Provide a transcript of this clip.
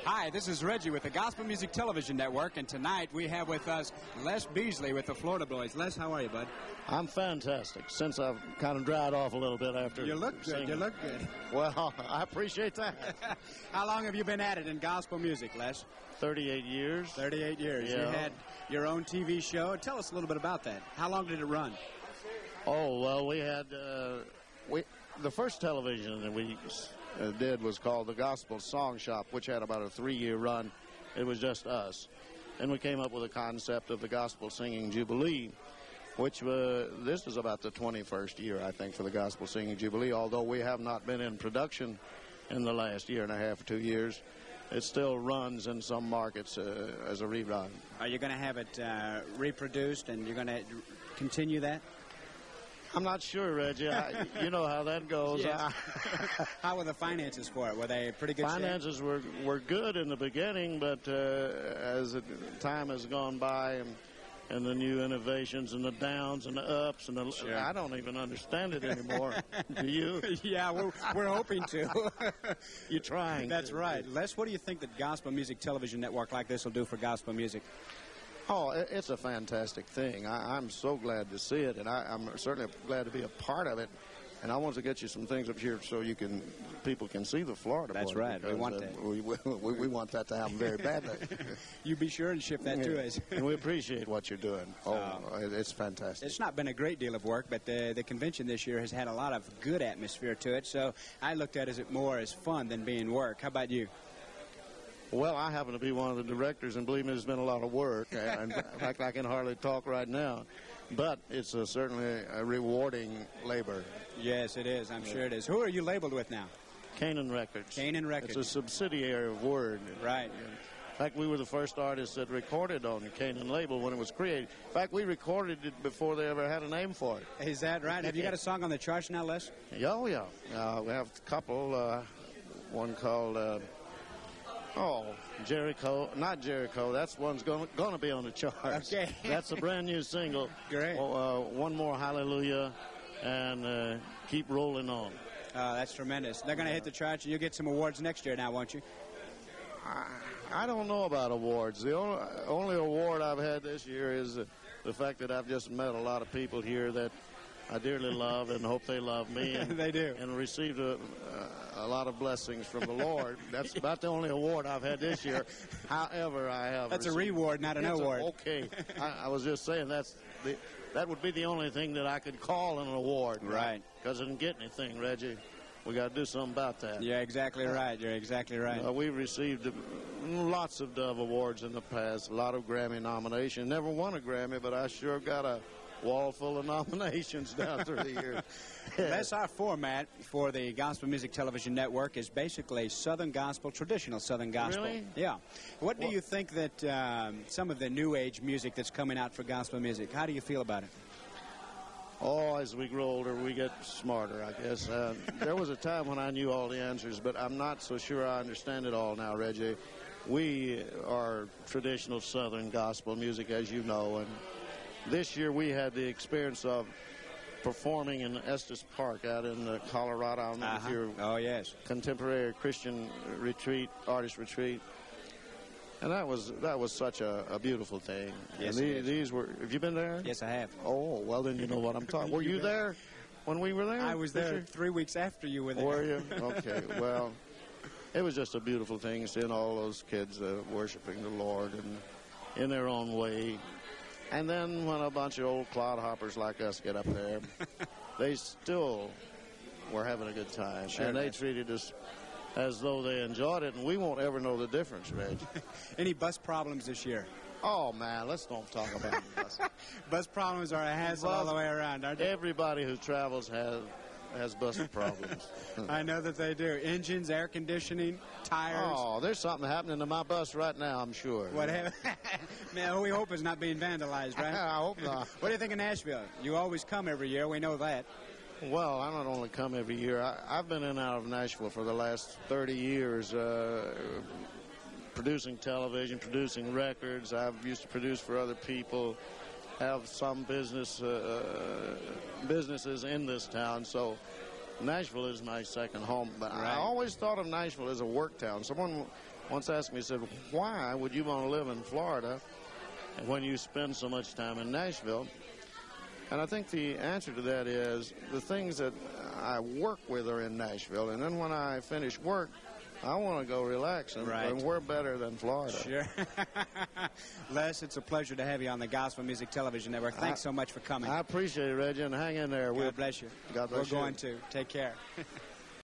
Hi, this is Reggie with the Gospel Music Television Network, and tonight we have with us Les Beasley with the Florida Boys. Les, how are you, bud? I'm fantastic, since I've kind of dried off a little bit after You look good. singing. You look good. Well, I appreciate that. How long have you been at it in gospel music, Les? 38 years. 38 years. Yeah. You had your own TV show. Tell us a little bit about that. How long did it run? Oh, well, we had the first television that we did was called the Gospel Song Shop, which had about a 3-year run. It was just us. And we came up with a concept of the Gospel Singing Jubilee, which this is about the 21st year, I think, for the Gospel Singing Jubilee, although we have not been in production in the last year and a half or 2 years. It still runs in some markets as a rerun. Are you going to have it reproduced, and you're going to continue that? I'm not sure, Reggie. You know how that goes. Yes. How were the finances for it? Were they pretty good? Finances were good in the beginning, but as time has gone by and the new innovations and the downs and the ups and the Sure. I don't even understand it anymore. Do you? Yeah, we're hoping to. You're trying. That's right. Les, what do you think that Gospel Music Television Network like this will do for gospel music? Oh, it's a fantastic thing. I'm so glad to see it, and I'm certainly glad to be a part of it. And I want to get you some things up here so people can see the Florida That's Boys. right. Because, we want that. We want that to happen very badly. You be sure and ship that to us. And we appreciate what you're doing. It's fantastic. It's not been a great deal of work, but the convention this year has had a lot of good atmosphere to it. So I looked at it more as fun than being work. How about you? Well, I happen to be one of the directors, and believe me, it's been a lot of work. In fact, I can hardly talk right now. But it's certainly a rewarding labor. Yes, it is. I'm sure it is. Who are you labeled with now? Canaan Records. Canaan Records. It's a subsidiary of Word. Right. In fact, we were the first artists that recorded on the Canaan label when it was created. In fact, we recorded it before they ever had a name for it. Is that right? Have you got a song on the charts now, Les? Oh, yeah. We have a couple. One called... Jericho. Not Jericho. That's one's going to be on the charts. Okay. That's a brand new single. Great. One more Hallelujah and Keep Rolling On. That's tremendous. They're going to hit the charts, and you'll get some awards next year now, won't you? I don't know about awards. The only award I've had this year is the fact that I've just met a lot of people here that I dearly love and hope they love me. And, they do. And received a lot of blessings from the Lord. That's about the only award I've had this year. However, I have That's received, a reward, not an award. Okay. I was just saying that would be the only thing that I could call an award. Right. Because I didn't get anything, Reggie. We got to do something about that. You're exactly right. You're exactly right. We've received lots of Dove Awards in the past, a lot of Grammy nominations. Never won a Grammy, but I sure got a wall full of nominations down through the years. That's our format for the Gospel Music Television Network is basically Southern Gospel, traditional Southern Gospel. Really? Yeah. What do you think that some of the new age music that's coming out for gospel music, how do you feel about it? Oh, as we grow older, we get smarter, I guess. There was a time when I knew all the answers, but I'm not so sure I understand it all now, Reggie. We are traditional Southern gospel music, as you know, and this year we had the experience of performing in Estes Park out in Colorado. I don't know if you're yes. Contemporary Christian retreat, artist retreat. And that was such a beautiful thing. Yes, and these were. Have you been there? Yes, I have. Oh, well then you know what I'm talking. Were you there when we were there? I was there 3 weeks after you were there. Were you? Okay. Well, it was just a beautiful thing seeing all those kids worshiping the Lord and in their own way. And then when a bunch of old clodhoppers like us get up there, they still were having a good time. Sure, and they treated us as though they enjoyed it, and we won't ever know the difference, Reg. Any bus problems this year? Oh, man, let's don't talk about bus. Bus problems are a hassle all the way around, aren't they? Everybody who travels has bus problems. I know that they do. Engines, air conditioning, tires. Oh, there's something happening to my bus right now, I'm sure. What happened? Man, we hope it's not being vandalized, right? I hope not. What do you think of Nashville? You always come every year. We know that. Well, I don't only come every year. I've been in and out of Nashville for the last 30 years, producing television, producing records. I've used to produce for other people, have some businesses in this town. So Nashville is my second home. But I always thought of Nashville as a work town. Someone once asked me, he said, why would you want to live in Florida when you spend so much time in Nashville? And I think the answer to that is the things that I work with are in Nashville. And then when I finish work, I want to go relax. And we're better than Florida. Sure. Les, it's a pleasure to have you on the Gospel Music Television Network. Thanks so much for coming. I appreciate it, Reggie, and hang in there. God bless you. God bless you. We're going to. Take care.